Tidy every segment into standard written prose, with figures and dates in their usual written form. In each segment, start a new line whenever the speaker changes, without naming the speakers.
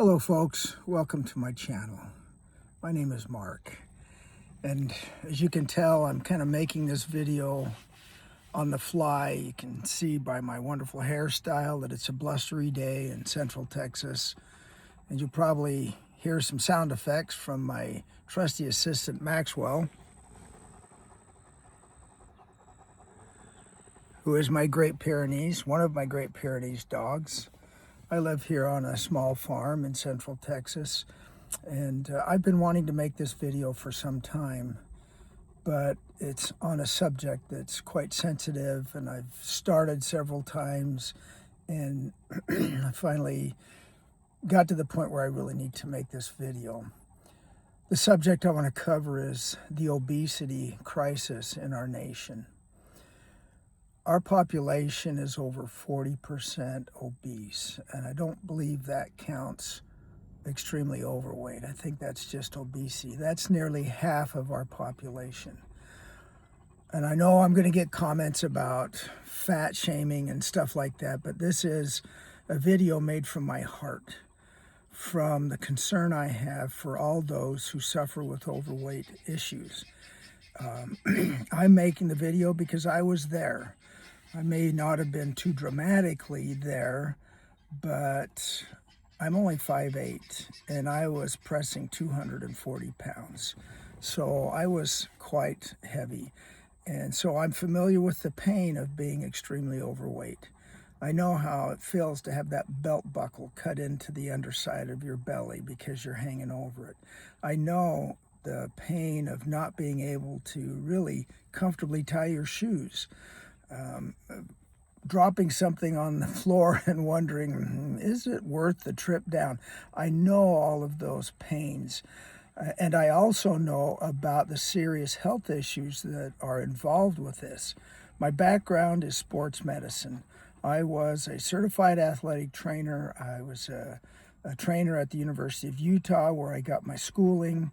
Hello folks, welcome to my channel. My name is Mark, and as you can tell, I'm kind of making this video on the fly. You can see by my wonderful hairstyle that it's a blustery day in Central Texas, and you'll probably hear some sound effects from my trusty assistant Maxwell, who is my Great Pyrenees, one of my Great Pyrenees dogs. I live here on a small farm in Central Texas, and I've been wanting to make this video for some time, but it's on a subject that's quite sensitive, and I've started several times, and I finally got to the point where I really need to make this video. The subject I want to cover is the obesity crisis in our nation. Our population is over 40% obese, and I don't believe that counts extremely overweight. I think that's just obesity. That's nearly half of our population. And I know I'm going to get comments about fat shaming and stuff like that, but this is a video made from my heart, from the concern I have for all those who suffer with overweight issues. I'm making the video because I was there. I may not have been too dramatically there, but I'm only 5'8", and I was pressing 240 pounds. So I was quite heavy. And so I'm familiar with the pain of being extremely overweight. I know how it feels to have that belt buckle cut into the underside of your belly because you're hanging over it. I know the pain of not being able to really comfortably tie your shoes. Dropping something on the floor and wondering, is it worth the trip down? I know all of those pains. And I also know about the serious health issues that are involved with this. My background is sports medicine. I was a certified athletic trainer. I was a trainer at the University of Utah, where I got my schooling.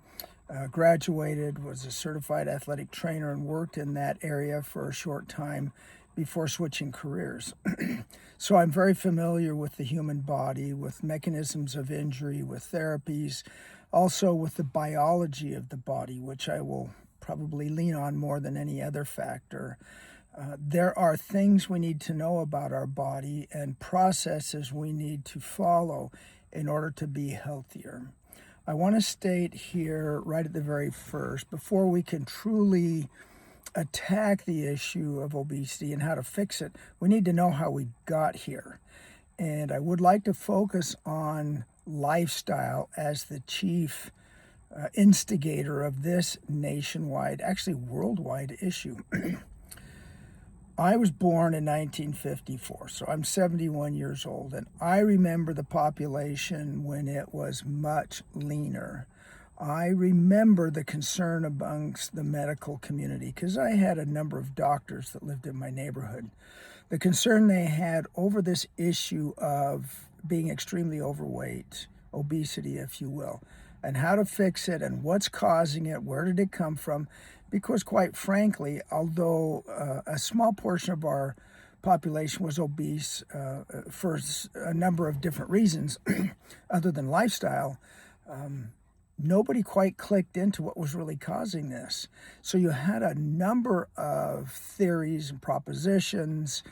Graduated, was a certified athletic trainer, and worked in that area for a short time before switching careers. So I'm very familiar with the human body, with mechanisms of injury, with therapies, also with the biology of the body, which I will probably lean on more than any other factor. There are things we need to know about our body and processes we need to follow in order to be healthier. I want to state here right at the very first, before we can truly attack the issue of obesity and how to fix it, we need to know how we got here. And I would like to focus on lifestyle as the chief instigator of this nationwide, actually worldwide issue. I was born in 1954, so I'm 71 years old, and I remember the population when it was much leaner. I remember the concern amongst the medical community because I had a number of doctors that lived in my neighborhood. The concern they had over this issue of being extremely overweight, obesity, if you will, and how to fix it and what's causing it, where did it come from? Because quite frankly, although a small portion of our population was obese for a number of different reasons other than lifestyle, nobody quite clicked into what was really causing this. So you had a number of theories and propositions.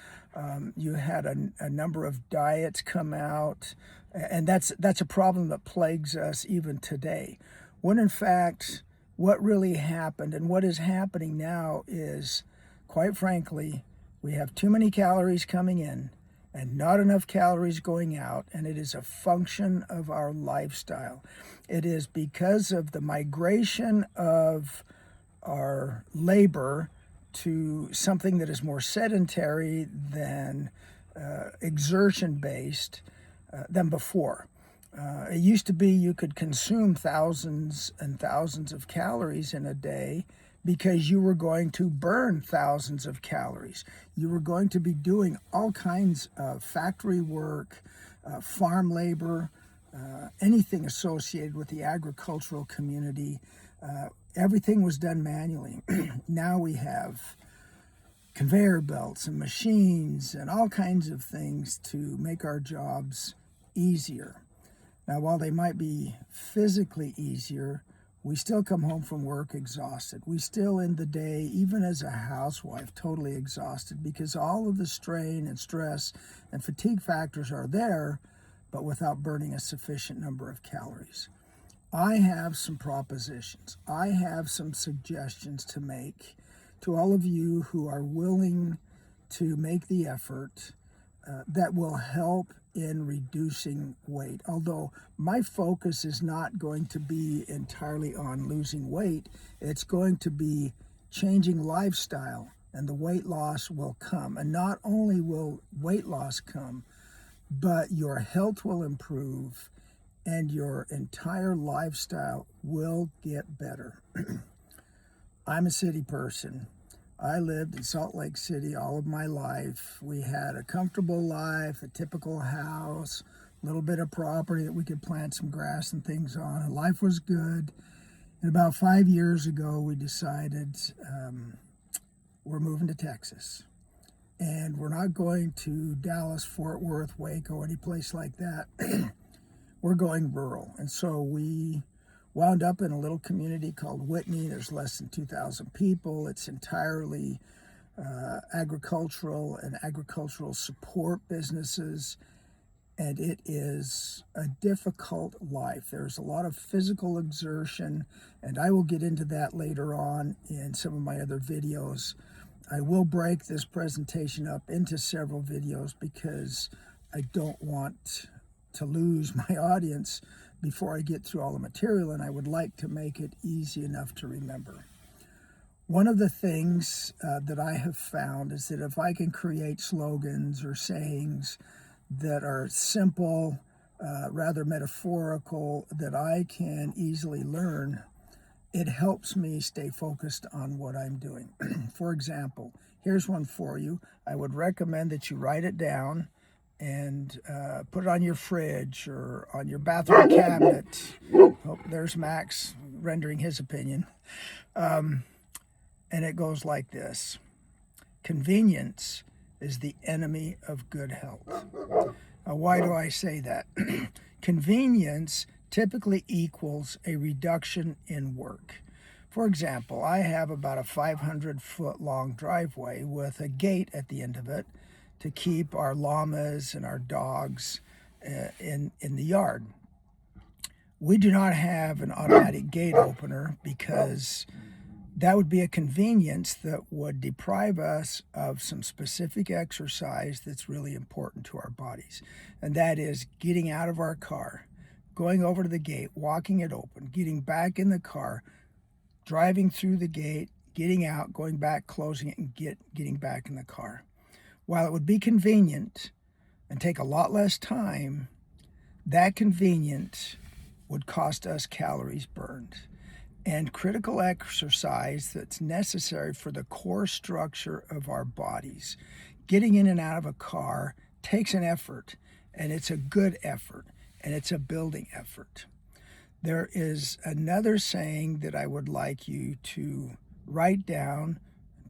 You had a number of diets come out, and that's a problem that plagues us even today. When in fact, what really happened and what is happening now is, quite frankly, we have too many calories coming in and not enough calories going out, and it is a function of our lifestyle. It is because of the migration of our labor to something that is more sedentary than exertion-based than before. It used to be you could consume thousands and thousands of calories in a day because you were going to burn thousands of calories. You were going to be doing all kinds of factory work, farm labor, anything associated with the agricultural community. Everything was done manually. Now we have conveyor belts and machines and all kinds of things to make our jobs easier. Now, while they might be physically easier, we still come home from work exhausted. We still end the day, even as a housewife, totally exhausted because all of the strain and stress and fatigue factors are there, but without burning a sufficient number of calories. I have some propositions. I have some suggestions to make to all of you who are willing to make the effort that will help in reducing weight. Although my focus is not going to be entirely on losing weight, it's going to be changing lifestyle, and the weight loss will come. And not only will weight loss come, but your health will improve and your entire lifestyle will get better. I'm a city person. I lived in Salt Lake City all of my life. We had a comfortable life, a typical house, a little bit of property that we could plant some grass and things on, and life was good. And about 5 years ago, we decided we're moving to Texas. And we're not going to Dallas, Fort Worth, Waco, any place like that. We're going rural. And so we wound up in a little community called Whitney. There's less than 2,000 people. It's entirely agricultural and agricultural support businesses. And it is a difficult life. There's a lot of physical exertion, and I will get into that later on in some of my other videos. I will break this presentation up into several videos because I don't want to lose my audience before I get through all the material, and I would like to make it easy enough to remember. One of the things that I have found is that if I can create slogans or sayings that are simple, rather metaphorical, that I can easily learn, it helps me stay focused on what I'm doing. For example, here's one for you. I would recommend that you write it down and put it on your fridge or on your bathroom cabinet. Oh, there's Max rendering his opinion. And it goes like this. Convenience is the enemy of good health. Now, why do I say that? Convenience typically equals a reduction in work. For example, I have about a 500-foot long driveway with a gate at the end of it to keep our llamas and our dogs in the yard. We do not have an automatic gate opener because that would be a convenience that would deprive us of some specific exercise that's really important to our bodies. And that is getting out of our car, going over to the gate, walking it open, getting back in the car, driving through the gate, getting out, going back, closing it, and getting back in the car. While it would be convenient and take a lot less time, that convenience would cost us calories burned. And critical exercise that's necessary for the core structure of our bodies. Getting in and out of a car takes an effort, and it's a good effort, and it's a building effort. There is another saying that I would like you to write down,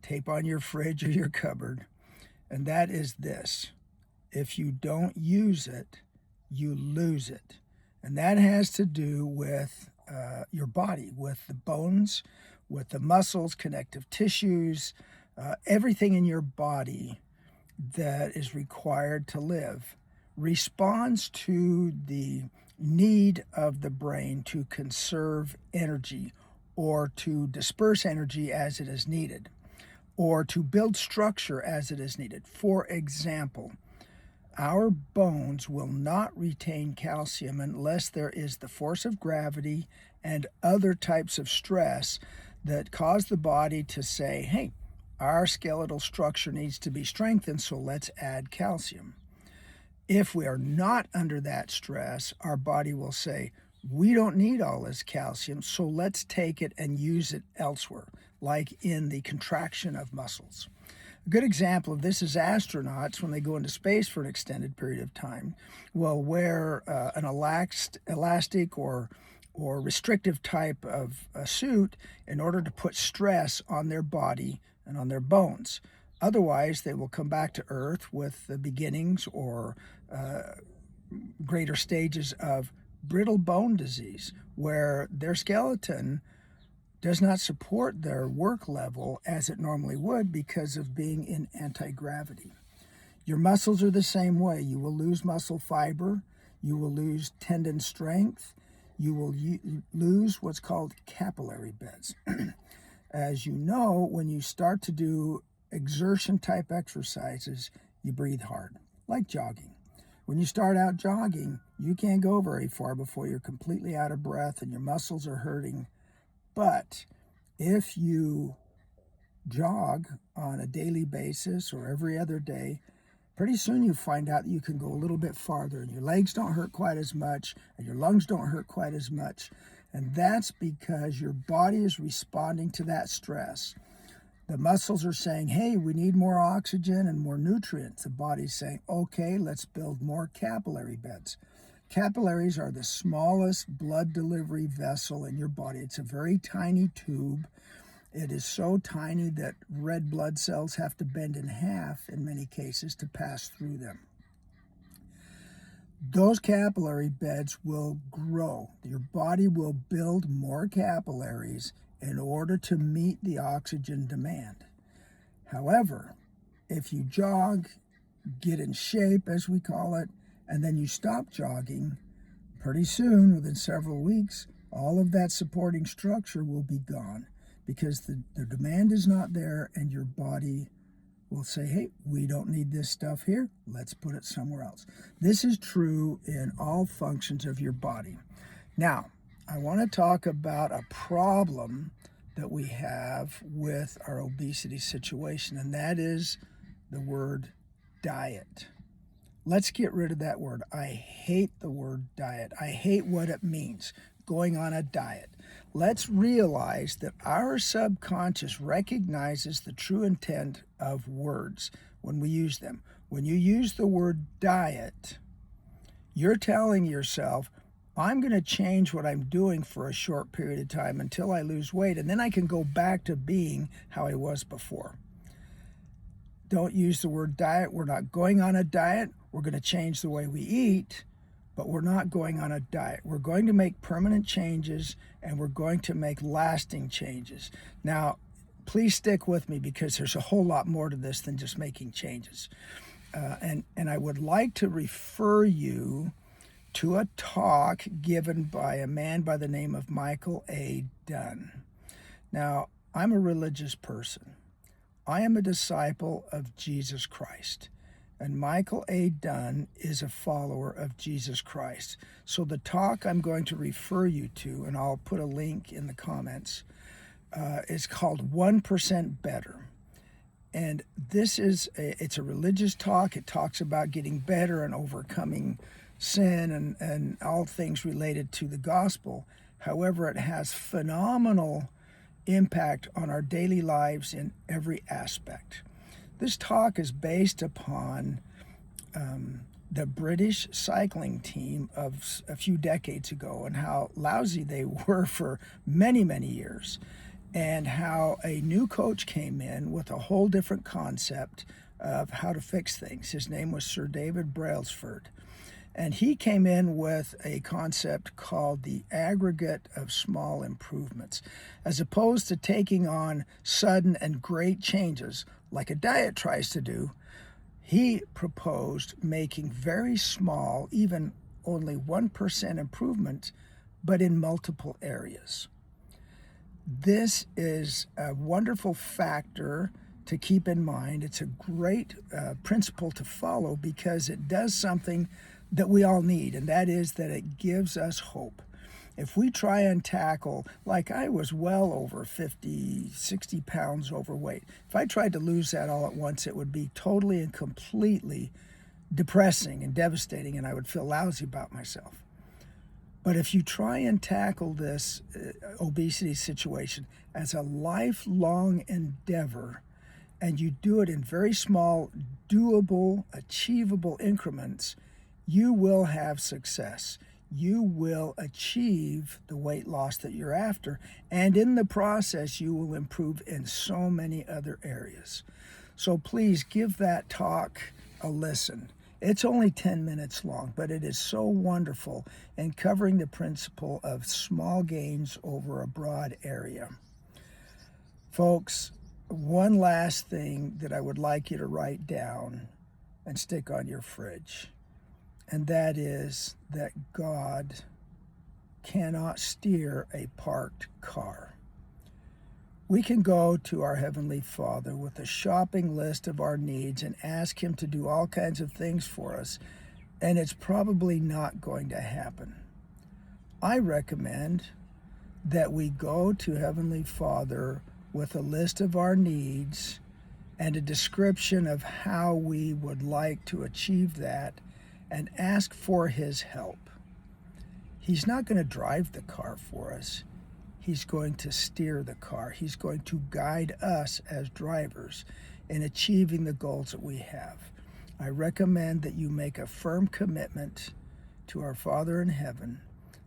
tape on your fridge or your cupboard, and that is this: if you don't use it, you lose it. And that has to do with your body, with the bones, with the muscles, connective tissues, everything in your body that is required to live responds to the need of the brain to conserve energy or to disperse energy as it is needed, or to build structure as it is needed. For example, our bones will not retain calcium unless there is the force of gravity and other types of stress that cause the body to say, hey, our skeletal structure needs to be strengthened, so let's add calcium. If we are not under that stress, our body will say, we don't need all this calcium, so let's take it and use it elsewhere, like in the contraction of muscles. A good example of this is astronauts, when they go into space for an extended period of time, will wear an elastic or restrictive type of suit in order to put stress on their body and on their bones. Otherwise, they will come back to Earth with the beginnings or greater stages of brittle bone disease, where their skeleton does not support their work level as it normally would because of being in anti-gravity. Your muscles are the same way. You will lose muscle fiber, you will lose tendon strength, you will lose what's called capillary beds. As you know, when you start to do exertion type exercises, you breathe hard, like jogging. When you start out jogging, you can't go very far before you're completely out of breath and your muscles are hurting. But if you jog on a daily basis or every other day, pretty soon you find out that you can go a little bit farther and your legs don't hurt quite as much and your lungs don't hurt quite as much. And that's because your body is responding to that stress. The muscles are saying, hey, we need more oxygen and more nutrients. The body's saying, okay, let's build more capillary beds. Capillaries are the smallest blood delivery vessel in your body. It's a very tiny tube. It is so tiny that red blood cells have to bend in half in many cases to pass through them. Those capillary beds will grow. Your body will build more capillaries in order to meet the oxygen demand. However, if you jog, get in shape, as we call it, and then you stop jogging, pretty soon, within several weeks, all of that supporting structure will be gone because the demand is not there and your body will say, hey, we don't need this stuff here. Let's put it somewhere else. This is true in all functions of your body. Now, I want to talk about a problem that we have with our obesity situation, and that is the word diet. Let's get rid of that word. I hate the word diet. I hate what it means, going on a diet. Let's realize that our subconscious recognizes the true intent of words when we use them. When you use the word diet, you're telling yourself, I'm going to change what I'm doing for a short period of time until I lose weight, and then I can go back to being how I was before. Don't use the word diet. We're not going on a diet. We're going to change the way we eat, but we're not going on a diet. We're going to make permanent changes, and we're going to make lasting changes. Now, please stick with me because there's a whole lot more to this than just making changes. And I would like to refer you to a talk given by a man by the name of Michael A. Dunn. Now, I'm a religious person. I am a disciple of Jesus Christ, and Michael A. Dunn is a follower of Jesus Christ. So the talk I'm going to refer you to, and I'll put a link in the comments, is called 1% Better. And it's a religious talk. It talks about getting better and overcoming sin and all things related to the gospel. However, it has phenomenal impact on our daily lives in every aspect. This talk is based upon the British cycling team of a few decades ago and how lousy they were for many, many years, and how a new coach came in with a whole different concept of how to fix things. His name was Sir David Brailsford. And he came in with a concept called the aggregate of small improvements. As opposed to taking on sudden and great changes like a diet tries to do, he proposed making very small, even only 1% improvement, but in multiple areas. This is a wonderful factor to keep in mind. It's a great principle to follow because it does something that we all need, and that is that it gives us hope. If we try and tackle, like I was well over 50, 60 pounds overweight. If I tried to lose that all at once, it would be totally and completely depressing and devastating, and I would feel lousy about myself. But if you try and tackle this obesity situation as a lifelong endeavor, and you do it in very small, doable, achievable increments, you will have success. You will achieve the weight loss that you're after, and in the process, you will improve in so many other areas. So please give that talk a listen. It's only 10 minutes long, but it is so wonderful in covering the principle of small gains over a broad area. Folks, one last thing that I would like you to write down and stick on your fridge, and that is that God cannot steer a parked car. We can go to our Heavenly Father with a shopping list of our needs and ask Him to do all kinds of things for us, and it's probably not going to happen. I recommend that we go to Heavenly Father with a list of our needs and a description of how we would like to achieve that and ask for His help. He's not going to drive the car for us. He's going to steer the car. He's going to guide us as drivers in achieving the goals that we have. I recommend that you make a firm commitment to our Father in heaven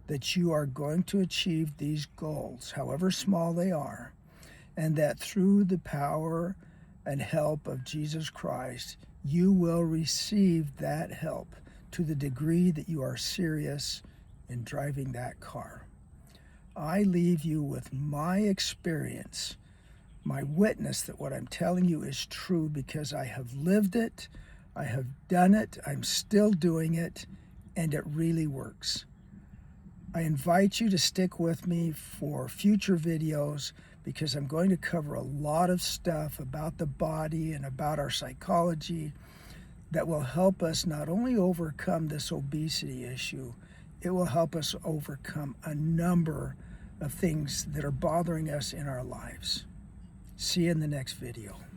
that you are going to achieve these goals, however small they are, and that through the power and help of Jesus Christ, you will receive that help to the degree that you are serious in driving that car. I leave you with my experience, my witness that what I'm telling you is true because I have lived it, I have done it, I'm still doing it, and it really works. I invite you to stick with me for future videos because I'm going to cover a lot of stuff about the body and about our psychology that will help us not only overcome this obesity issue, it will help us overcome a number of things that are bothering us in our lives. See you in the next video.